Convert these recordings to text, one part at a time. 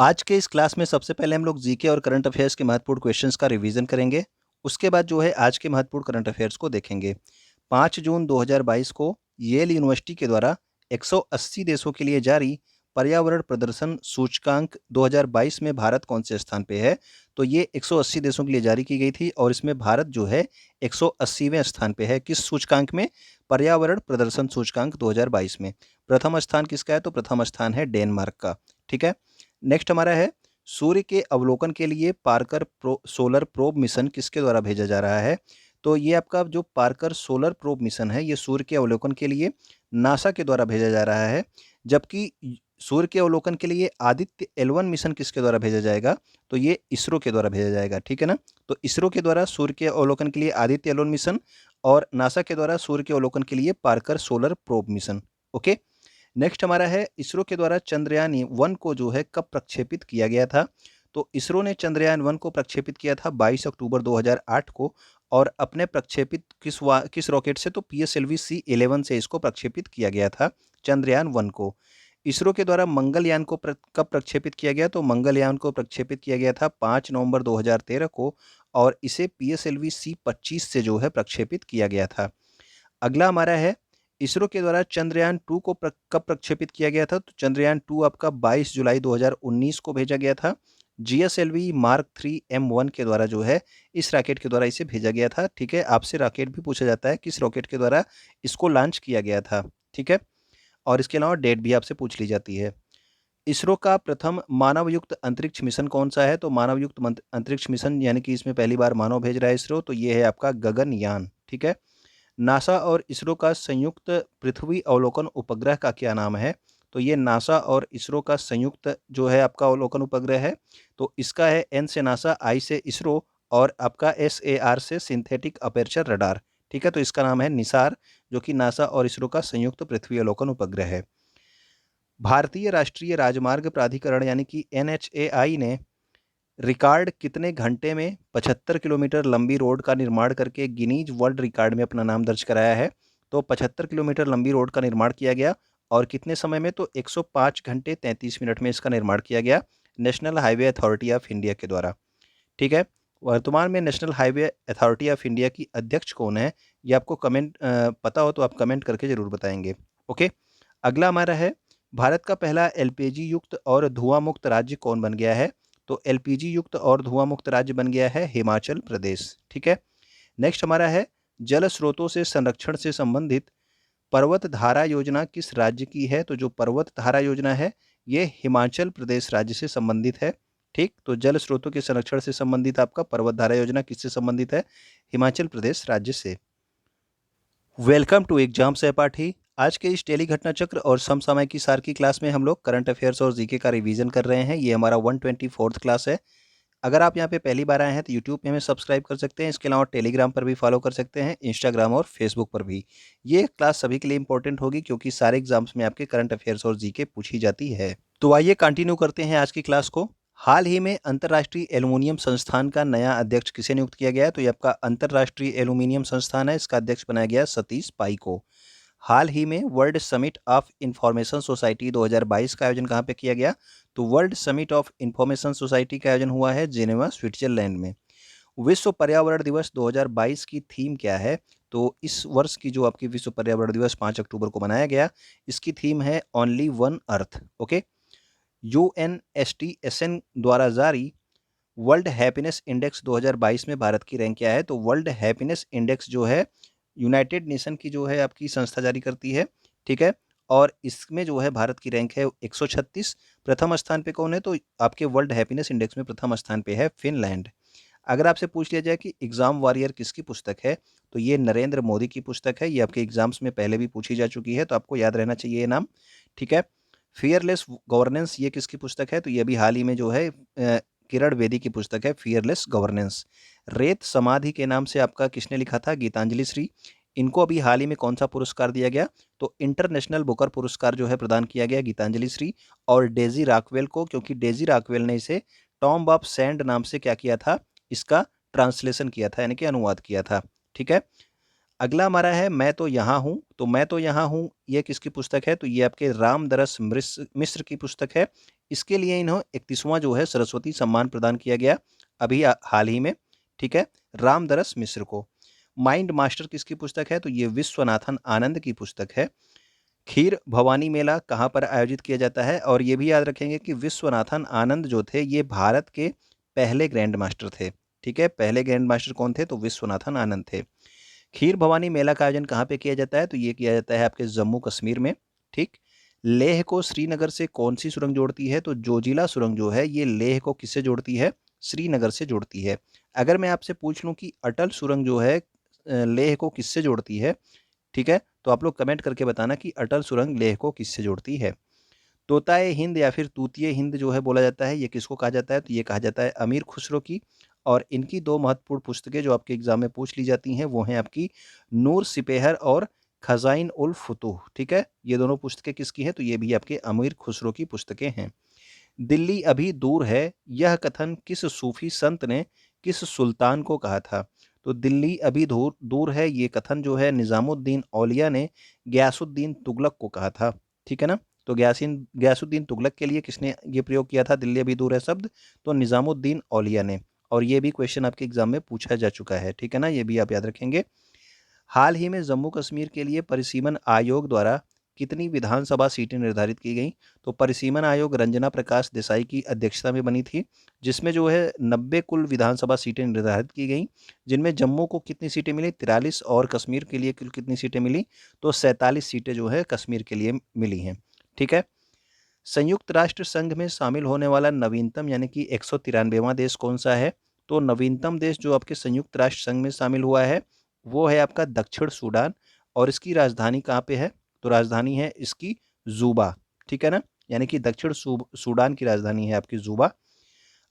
आज के इस क्लास में सबसे पहले हम लोग जीके और करंट अफेयर्स के महत्वपूर्ण क्वेश्चंस का रिवीजन करेंगे। उसके बाद जो है आज के महत्वपूर्ण करंट अफेयर्स को देखेंगे। 5 जून 2022 को येल यूनिवर्सिटी के द्वारा 180 देशों के लिए जारी पर्यावरण प्रदर्शन सूचकांक 2022 में भारत कौन से स्थान पे है? तो ये 180 देशों के लिए जारी की गई थी और इसमें भारत जो है 180वें स्थान पे है। किस सूचकांक में? पर्यावरण प्रदर्शन सूचकांक 2022 में। प्रथम स्थान किसका है? तो प्रथम स्थान है डेनमार्क का। ठीक है। नेक्स्ट हमारा है सूर्य के अवलोकन के लिए पार्कर सोलर प्रोब मिशन किसके द्वारा भेजा जा रहा है? तो ये आपका जो पार्कर सोलर प्रोब मिशन है ये सूर्य के अवलोकन के लिए नासा के द्वारा भेजा जा रहा है। जबकि सूर्य के अवलोकन के लिए आदित्य L1 मिशन किसके द्वारा भेजा जाएगा? तो ये इसरो के द्वारा भेजा जाएगा। ठीक है ना। तो इसरो के द्वारा सूर्य के अवलोकन के लिए आदित्य L1 मिशन और नासा के द्वारा सूर्य के अवलोकन के लिए Parker solar probe mission. Okay. Next हमारा है इसरो के द्वारा चंद्रयान-1 को जो है कब प्रक्षेपित किया गया था? तो इसरो ने चंद्रयान-1 को प्रक्षेपित किया था 22 अक्टूबर 2008 को और अपने प्रक्षेपित किस रॉकेट से? तो पीएसएलवी C11 से इसको प्रक्षेपित किया गया था चंद्रयान-1 को। इसरो के द्वारा मंगलयान को कब प्रक्षेपित किया गया? तो मंगलयान को प्रक्षेपित किया गया था 5 नवंबर 2013 को और इसे पीएसएलवी C25 से जो है प्रक्षेपित किया गया था। अगला हमारा है इसरो के द्वारा चंद्रयान-2 को कब प्रक्षेपित किया गया था? तो चंद्रयान-2 आपका 22 जुलाई 2019 को भेजा गया था। जीएसएलवी मार्क 3 M1 के द्वारा जो है इस रॉकेट के द्वारा इसे भेजा गया था। ठीक है। आपसे रॉकेट भी पूछा जाता है किस रॉकेट के द्वारा इसको लॉन्च किया गया था। ठीक है। और इसके अलावा डेट भी आपसे पूछ ली जाती है। इसरो का प्रथम मानवयुक्त अंतरिक्ष मिशन कौन-सा है? तो मानवयुक्त अंतरिक्ष मिशन यानी कि इसमें पहली बार मानव भेज रहा है इसरो, तो ये है आपका गगनयान। ठीक है। नासा और इसरो का संयुक्त पृथ्वी अवलोकन उपग्रह का क्या नाम है? तो ये नासा और इसरो का संयुक्त जो है आपका अवलोकन उपग्रह है। तो इसका है एन से नासा, आई से इसरो और आपका SAR से सिंथेटिक अपर्चर रडार। ठीक है। तो इसका नाम है निसार, जो कि नासा और इसरो का संयुक्त पृथ्वी अवलोकन उपग्रह है। भारतीय राष्ट्रीय राजमार्ग प्राधिकरण यानी कि NHAI ने रिकॉर्ड कितने घंटे में 75 किलोमीटर लंबी रोड का निर्माण करके गिनीज वर्ल्ड रिकॉर्ड में अपना नाम दर्ज कराया है? तो 75 किलोमीटर लंबी रोड का निर्माण किया गया और कितने समय में? तो 105 घंटे 33 मिनट में इसका निर्माण किया गया national highway authority of India के द्वारा। ठीक है। वर्तमान में national highway authority of India की अध्यक्ष कौन है? ये आपको पता हो तो आप कमेंट करके ज़रूर बताएंगे। ओके। अगला हमारा है भारत का पहला एलपीजी युक्त और धुआं मुक्त राज्य कौन बन गया है? तो एलपीजी युक्त और धुआं मुक्त राज्य बन गया है हिमाचल प्रदेश। ठीक है। नेक्स्ट हमारा है जल स्रोतों से संरक्षण से संबंधित पर्वत धारा योजना किस राज्य की है? तो जो पर्वत धारा योजना है ये हिमाचल प्रदेश राज्य से संबंधित है। ठीक। तो जल स्रोतों के संरक्षण से संबंधित आपका पर्वत धारा योजना किससे संबंधित है? हिमाचल प्रदेश राज्य से। वेलकम टू एग्जाम सहपाठी। आज के इस डेली घटना चक्र और समसामयिकी सार की क्लास में हम लोग करंट अफेयर्स और जीके का रिवीजन कर रहे हैं। ये हमारा 124th क्लास है। अगर आप यहाँ पे पहली बार आए हैं तो यूट्यूब पे हमें सब्सक्राइब कर सकते हैं। इसके अलावा टेलीग्राम पर भी फॉलो कर सकते हैं, इंस्टाग्राम और फेसबुक पर भी। ये क्लास सभी के लिए इंपॉर्टेंट होगी क्योंकि सारे एग्जाम्स में आपके करंट अफेयर्स और जीके पूछी जाती है। तो आइए कंटिन्यू करते हैं आज की क्लास को। हाल ही में अंतर्राष्ट्रीय एल्युमिनियम संस्थान का नया अध्यक्ष किसे नियुक्त किया गया है? तो ये आपका अंतर्राष्ट्रीय एल्युमिनियम संस्थान है, इसका अध्यक्ष बनाया गया सतीश पाई को। हाल ही में world summit of information society 2022 का आयोजन कहाँ पे किया गया? तो world summit of information society का आयोजन हुआ है जेनेवा स्विट्जरलैंड में। विश्व पर्यावरण दिवस 2022 की थीम क्या है? तो इस वर्ष की जो आपकी विश्व पर्यावरण दिवस 5 अक्टूबर को मनाया गया, इसकी थीम है only one earth. Okay. UNSTSN द्वारा जारी वर्ल्ड हैप्पीनेस इंडेक्स 2022 में भारत की रैंक क्या है? तो वर्ल्ड हैप्पीनेस इंडेक्स जो है यूनाइटेड नेशन की जो है आपकी संस्था जारी करती है। ठीक है। और इसमें जो है भारत की रैंक है 136। प्रथम स्थान पे कौन है? तो आपके वर्ल्ड हैप्पीनेस इंडेक्स में प्रथम स्थान पे है फिनलैंड। अगर आपसे पूछ लिया जाए कि एग्जाम वॉरियर किसकी पुस्तक है, तो ये नरेंद्र मोदी की पुस्तक है। ये आपके एग्जाम्स में पहले भी पूछी जा चुकी है, तो आपको याद रहना चाहिए ये नाम। ठीक है। फियरलेस गवर्नेंस ये किसकी पुस्तक है? तो ये भी हाल ही में जो है किरण बेदी की पुस्तक है फियरलेस गवर्नेंस। रेत समाधि के नाम से आपका किसने लिखा था? गीतांजलि श्री। इनको अभी हाल ही में कौन सा पुरस्कार दिया गया? तो इंटरनेशनल बुकर पुरस्कार जो है प्रदान किया गया गीतांजलि श्री और डेजी रॉकवेल को, क्योंकि डेजी रॉकवेल ने इसे टॉम्ब ऑफ सैंड नाम से क्या किया था? इसका ट्रांसलेशन किया था यानी कि अनुवाद किया था। ठीक है। अगला हमारा है मैं तो यहाँ हूँ। तो मैं तो यहाँ हूँ ये किसकी पुस्तक है? तो ये आपके रामदरस मिश्र की पुस्तक है। इसके लिए इन्हें 31वां जो है सरस्वती सम्मान प्रदान किया गया अभी हाल ही में, ठीक है, रामदरस मिश्र को। माइंड मास्टर किसकी पुस्तक है? तो ये विश्वनाथन आनंद की पुस्तक है। खीर भवानी मेला कहाँ पर आयोजित किया जाता है? और ये भी याद रखेंगे कि विश्वनाथन आनंद जो थे ये भारत के पहले ग्रैंड मास्टर थे, ठीक है। पहले ग्रैंड मास्टर कौन थे? तो विश्वनाथन आनंद थे। खीर भवानी मेला का आयोजन कहाँ पे किया जाता है? तो ये किया जाता है आपके जम्मू कश्मीर में, ठीक। लेह को श्रीनगर से कौन सी सुरंग जोड़ती है? तो जोजिला सुरंग जो है ये लेह को किससे जोड़ती है? श्रीनगर से जोड़ती है। अगर मैं आपसे पूछ लूँ कि अटल सुरंग जो है लेह को किससे जोड़ती है, ठीक है, तो आप लोग कमेंट करके बताना कि अटल सुरंग लेह को किससे जोड़ती है। तोताए हिंद या फिर तूतिए हिंद जो है बोला जाता है, ये किसको कहा जाता है? तो ये कहा जाता है अमीर खुसरो की। और इनकी दो महत्वपूर्ण पुस्तकें जो आपके एग्जाम में पूछ ली जाती हैं वो हैं आपकी नूर सिपेहर और खजाइन उल फुतूह, ठीक है। ये दोनों पुस्तकें किसकी हैं? तो ये भी आपके अमीर खुसरो की पुस्तकें हैं। दिल्ली अभी दूर है, यह कथन किस सूफी संत ने किस सुल्तान को कहा था? तो दिल्ली अभी दूर दूर है ये कथन जो है निज़ामुद्दीन औलिया ने गयासुद्दीन तुगलक को कहा था, ठीक है ना। तो गयासुद्दीन तुगलक के लिए किसने ये प्रयोग किया था दिल्ली अभी दूर है शब्द? तो निज़ामुद्दीन औलिया ने। और ये भी क्वेश्चन आपके एग्जाम में पूछा जा चुका है, ठीक है ना, ये भी आप याद रखेंगे। हाल ही में जम्मू कश्मीर के लिए परिसीमन आयोग द्वारा कितनी विधानसभा सीटें निर्धारित की गई? तो परिसीमन आयोग रंजना प्रकाश देसाई की अध्यक्षता में बनी थी, जिसमें जो है 90 कुल विधानसभा सीटें निर्धारित की गई, जिनमें जम्मू को कितनी सीटें मिली? 43। और कश्मीर के लिए कुल कितनी सीटें मिली? तो 47 सीटें जो है कश्मीर के लिए मिली हैं, ठीक है। संयुक्त राष्ट्र संघ में शामिल होने वाला नवीनतम यानी कि 193वां देश कौन सा है? तो नवीनतम देश जो आपके संयुक्त राष्ट्र संघ में शामिल हुआ है वो है आपका दक्षिण सूडान। और इसकी राजधानी कहाँ पे है? तो राजधानी है इसकी जूबा, ठीक है ना, यानी कि दक्षिण सूडान की राजधानी है आपकी जूबा।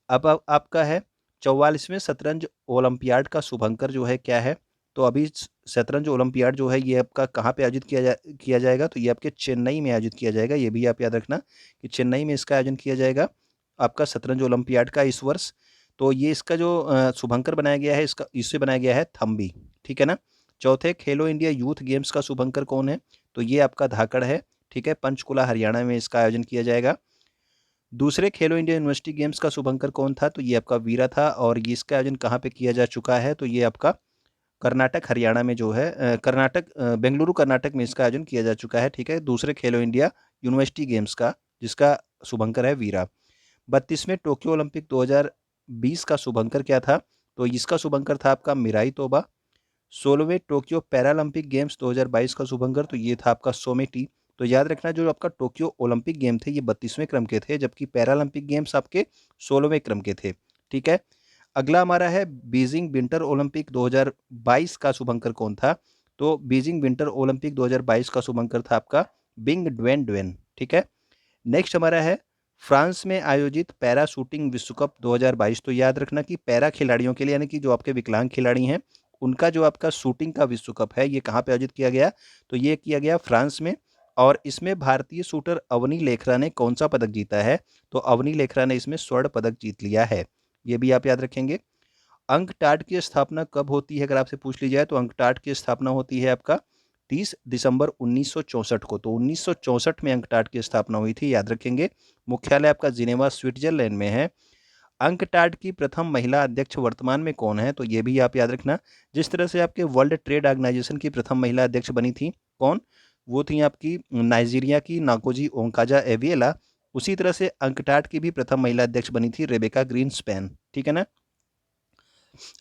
अब आपका है 44वें शतरंज ओलंपियाड का शुभंकर जो है क्या है? तो अभी शतरंज ओलंपियाड जो है ये आपका कहाँ पे आयोजित किया जाएगा? तो ये आपके चेन्नई में आयोजित किया जाएगा। ये भी आप याद रखना कि चेन्नई में इसका आयोजन किया जाएगा आपका शतरंज ओलंपियाड का इस वर्ष। तो ये इसका जो शुभंकर बनाया गया है इसका इससे बनाया गया है थम्बी, ठीक है ना। चौथे खेलो इंडिया यूथ गेम्स का शुभंकर कौन है? तो ये आपका धाकड़ है, ठीक है। पंचकुला हरियाणा में इसका आयोजन किया जाएगा। दूसरे खेलो इंडिया यूनिवर्सिटी गेम्स का शुभंकर कौन था? तो ये आपका वीरा था। और ये इसका आयोजन कहाँ पे किया जा चुका है? तो ये आपका कर्नाटक हरियाणा में जो है बेंगलुरु कर्नाटक में इसका आयोजन किया जा चुका है, ठीक है। दूसरे खेलो इंडिया यूनिवर्सिटी गेम्स का जिसका शुभंकर है वीरा। 32वें टोक्यो ओलंपिक 2020 का शुभंकर क्या था? तो इसका शुभंकर था आपका मिराई तोबा। 16वें टोक्यो पैरालंपिक गेम्स 2022 का शुभंकर तो ये था आपका सोमेटी। तो याद रखना जो आपका टोक्यो ओलंपिक गेम थे ये 32वें क्रम के थे, जबकि पैरालंपिक गेम्स आपके 16वें क्रम के थे, ठीक है। अगला हमारा है बीजिंग विंटर ओलंपिक 2022 का शुभंकर कौन था? तो बीजिंग विंटर ओलंपिक 2022 का शुभंकर था आपका बिंग ड्वेन ड्वेन, ठीक है। नेक्स्ट हमारा है फ्रांस में आयोजित पैरा शूटिंग विश्व कप 2022। तो याद रखना कि पैरा खिलाड़ियों के लिए यानी कि जो आपके विकलांग खिलाड़ी हैं उनका जो आपका शूटिंग का विश्व कप है ये कहाँ पे आयोजित किया गया? तो ये किया गया फ्रांस में। और इसमें भारतीय शूटर अवनी लेखरा ने कौन सा पदक जीता है? तो अवनी लेखरा ने इसमें स्वर्ण पदक जीत लिया है, ये भी आप याद रखेंगे। अंकटाड की स्थापना कब होती है? अगर आपसे पूछ ली जाए तो अंकटाड की स्थापना होती है आपका 30 दिसंबर 1964 को। तो 1964 में अंकटाड की स्थापना हुई थी, याद रखेंगे। मुख्यालय आपका जिनेवा स्विट्जरलैंड में है। अंकटाड की प्रथम महिला अध्यक्ष वर्तमान में कौन है? तो ये भी आप याद रखना। जिस तरह से आपके वर्ल्ड ट्रेड ऑर्गेनाइजेशन की प्रथम महिला अध्यक्ष बनी थी कौन? वो थी आपकी नाइजीरिया की नाकोजी ओंकाजा एवियला। उसी तरह से अंकटाड की भी प्रथम महिला अध्यक्ष बनी थी रेबेका ग्रीनस्पैन, ठीक है ना।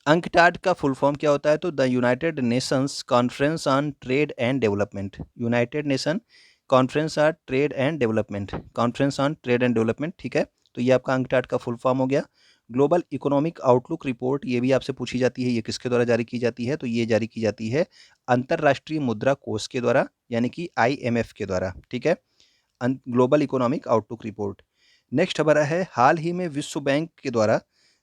अंकटाड का फुल फॉर्म क्या होता है? तो the United Nations conference on trade and development. United nation conference on trade and development, conference on trade and development, ठीक है। तो ये आपका अंकटाड का फुल फॉर्म हो गया। ग्लोबल इकोनॉमिक आउटलुक रिपोर्ट ये भी आपसे पूछी जाती है, ये किसके द्वारा जारी की जाती है? तो ये जारी की जाती है अंतर्राष्ट्रीय मुद्रा कोष के द्वारा यानी कि IMF के द्वारा, ठीक है। Global economic outlook report. Next हमारा है हाल ही में विश्व बैंक के द्वारा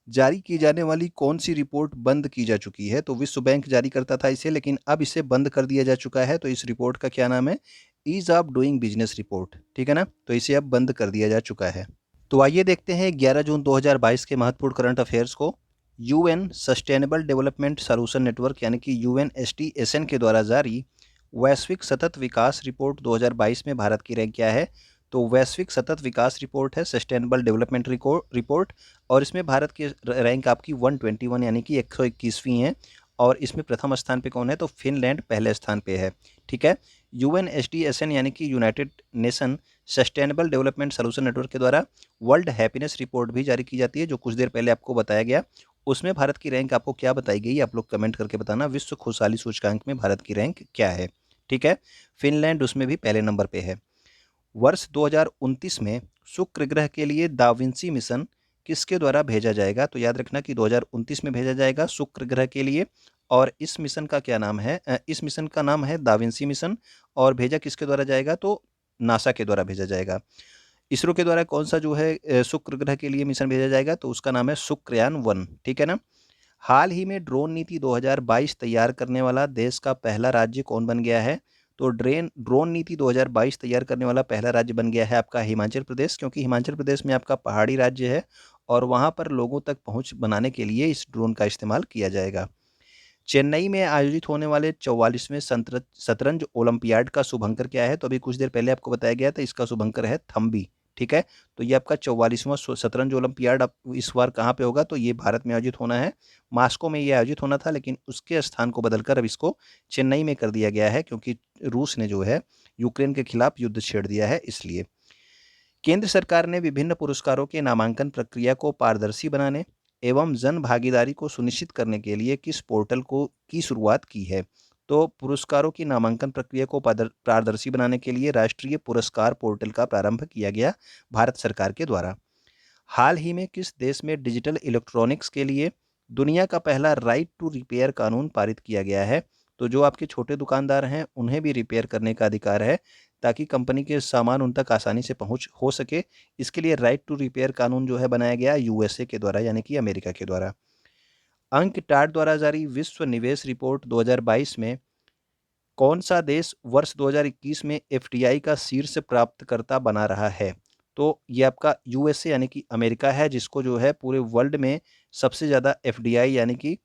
जारी की जाने वाली कौन सी रिपोर्ट बंद की जा चुकी है? तो विश्व बैंक जारी करता था इसे लेकिन अब इसे बंद कर दिया जा चुका है। तो इस रिपोर्ट का क्या नाम है? Ease of doing business report, ठीक है ना। तो इसे अब बंद कर दिया जा चुका है। तो आइए देखते हैं 11 जून 2022 के महत्वपूर्ण करंट अफेयर्स को। UN sustainable development solution network यानी कि यूएनएसडीएसएन के द्वारा जारी वैश्विक सतत विकास रिपोर्ट 2022 में भारत की रैंक क्या है? तो वैश्विक सतत विकास रिपोर्ट है सस्टेनेबल डेवलपमेंट रिपोर्ट, और इसमें भारत की रैंक आपकी 121 यानी कि 121वीं है। और इसमें प्रथम स्थान पे कौन है? तो फिनलैंड पहले स्थान पे है। ठीक है। यूएनएसडीएसएन यानी कि United nation sustainable development solution network के द्वारा वर्ल्ड हैप्पीनेस रिपोर्ट भी जारी की जाती है, जो कुछ देर पहले आपको बताया गया। उसमें भारत की रैंक आपको क्या बताई गई, आप लोग कमेंट करके बताना। विश्व खुशहाली सूचकांक में भारत की रैंक क्या है? ठीक है। फिनलैंड उसमें भी पहले नंबर पे है। वर्ष 2029 में शुक्र ग्रह के लिए दा विंसी मिशन किसके द्वारा भेजा जाएगा? तो याद रखना कि 2029 में भेजा जाएगा शुक्र ग्रह के लिए। और इस मिशन का क्या नाम है? इस मिशन का नाम है दा विंसी मिशन। और भेजा किसके द्वारा जाएगा? तो नासा के द्वारा भेजा जाएगा। इसरो के द्वारा कौन सा जो है शुक्र ग्रह के लिए मिशन भेजा जाएगा? तो उसका नाम है शुक्रयान-1। ठीक है ना। हाल ही में ड्रोन नीति 2022 तैयार करने वाला देश का पहला राज्य कौन बन गया है? तो ड्रोन नीति 2022 तैयार करने वाला पहला राज्य बन गया है आपका हिमाचल प्रदेश, क्योंकि हिमाचल प्रदेश में आपका पहाड़ी राज्य है और वहाँ पर लोगों तक पहुँच बनाने के लिए इस ड्रोन का इस्तेमाल किया जाएगा। चेन्नई में आयोजित होने वाले 44वें शतरंज ओलंपियाड का शुभंकर क्या है? तो अभी कुछ देर पहले आपको बताया गया था, इसका शुभंकर है थम्बी। ठीक है। तो ये आपका 44वां शतरंज ओलंपियाड अब इस बार कहाँ पे होगा? तो ये भारत में आयोजित होना है। मास्को में ये आयोजित होना था, लेकिन उसके स्थान को बदलकर अब इसको चेन्नई में कर दिया गया है, क्योंकि रूस ने जो है यूक्रेन के खिलाफ युद्ध छेड़ दिया है, इसलिए। केंद्र सरकार ने विभिन्न पुरस्कारों के नामांकन प्रक्रिया को पारदर्शी बनाने एवं जन भागीदारी को सुनिश्चित करने के लिए किस पोर्टल की शुरुआत की है? तो पुरस्कारों की नामांकन प्रक्रिया को पारदर्शी बनाने के लिए राष्ट्रीय पुरस्कार पोर्टल का प्रारंभ किया गया भारत सरकार के द्वारा। हाल ही में किस देश में डिजिटल इलेक्ट्रॉनिक्स के लिए दुनिया का पहला राइट टू रिपेयर कानून पारित किया गया है? तो जो आपके छोटे दुकानदार हैं उन्हें भी रिपेयर करने का अधिकार है, ताकि कंपनी के सामान उन तक आसानी से पहुंच हो सके। इसके लिए राइट टू रिपेयर कानून जो है बनाया गया यूएसए के द्वारा, यानी कि अमेरिका के द्वारा। अंकटाड द्वारा जारी विश्व निवेश रिपोर्ट 2022 में कौन सा देश वर्ष 2021 में एफडीआई का शीर्ष प्राप्तकर्ता बना रहा है? तो ये आपका यूएसए यानी कि अमेरिका है, जिसको जो है पूरे वर्ल्ड में सबसे ज़्यादा एफडीआई यानी कि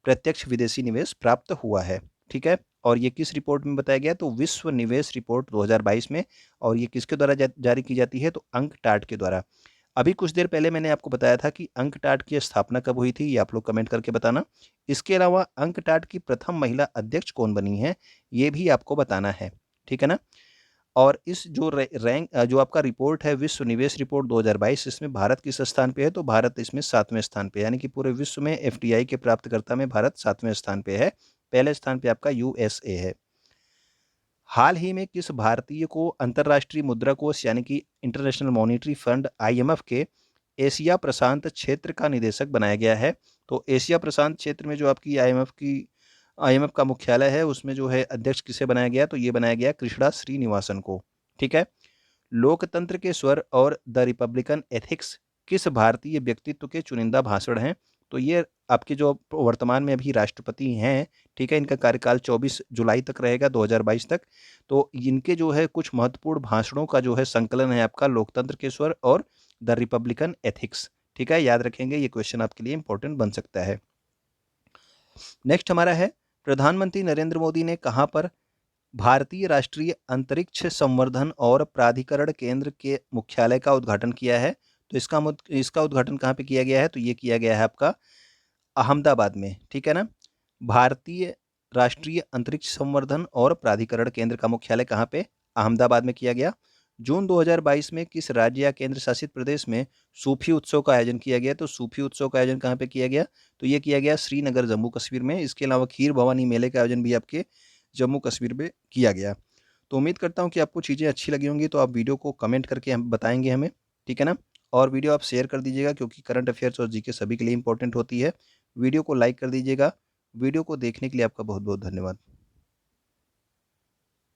प्रत्यक्ष विदेशी निवेश प्राप्त हुआ है। ठीक है। और ये किस रिपोर्ट में बताया गया? तो विश्व निवेश रिपोर्ट 2022 में। और ये किसके द्वारा जारी की जाती है? तो अंकटाड के द्वारा। अभी कुछ देर पहले मैंने आपको बताया था कि अंकटाड की स्थापना कब हुई थी, ये आप लोग कमेंट करके बताना। इसके अलावा अंकटाड की प्रथम महिला अध्यक्ष कौन बनी है, ये भी आपको बताना है। ठीक है ना। और इस जो जो आपका रिपोर्ट है विश्व निवेश रिपोर्ट 2022, इसमें भारत किस स्थान पे है? तो भारत इसमें 7वें स्थान पे, यानी कि पूरे विश्व में एफडीआई के प्राप्तकर्ता में भारत 7वें स्थान पे है। पहले स्थान पे आपका यूएसए है। हाल ही में किस भारतीय को अंतर्राष्ट्रीय मुद्रा कोष यानी कि इंटरनेशनल मॉनिटरी फंड आईएमएफ के एशिया प्रशांत क्षेत्र का निदेशक बनाया गया है? तो एशिया प्रशांत क्षेत्र में जो आपकी आईएमएफ का मुख्यालय है, उसमें जो है अध्यक्ष किसे बनाया गया? तो ये बनाया गया कृष्णा श्रीनिवासन को। ठीक है। लोकतंत्र के स्वर और द रिपब्लिकन एथिक्स किस भारतीय व्यक्तित्व के चुनिंदा भाषण हैं? तो ये आपके जो वर्तमान में अभी राष्ट्रपति हैं, ठीक है, इनका कार्यकाल 24 जुलाई तक रहेगा 2022 तक। तो इनके जो है कुछ महत्वपूर्ण भाषणों का जो है संकलन है आपका लोकतंत्र के स्वर और द रिपब्लिकन एथिक्स। ठीक है, याद रखेंगे, ये क्वेश्चन आपके लिए इंपॉर्टेंट बन सकता है। नेक्स्ट हमारा है, प्रधानमंत्री नरेंद्र मोदी ने कहाँ पर भारतीय राष्ट्रीय अंतरिक्ष संवर्धन और प्राधिकरण केंद्र के मुख्यालय का उद्घाटन किया है? तो इसका उद्घाटन कहाँ पे किया गया है? तो ये किया गया है आपका अहमदाबाद में। ठीक है ना। भारतीय राष्ट्रीय अंतरिक्ष संवर्धन और प्राधिकरण केंद्र का मुख्यालय कहाँ पे? अहमदाबाद में किया गया। जून 2022 में किस राज्य या केंद्र शासित प्रदेश में सूफी उत्सव का आयोजन किया गया? तो सूफी उत्सव का आयोजन कहाँ पे किया गया? तो ये किया गया श्रीनगर जम्मू कश्मीर में। इसके अलावा खीर भवानी मेले का आयोजन भी आपके जम्मू कश्मीर में किया गया। तो उम्मीद करता हूँ कि आपको चीज़ें अच्छी लगी होंगी, तो आप वीडियो को कमेंट करके हम बताएंगे हमें। ठीक है ना। और वीडियो आप शेयर कर दीजिएगा, क्योंकि करंट अफेयर्स और जीके सभी के लिए इंपॉर्टेंट होती है। वीडियो को लाइक कर दीजिएगा। वीडियो को देखने के लिए आपका बहुत बहुत धन्यवाद।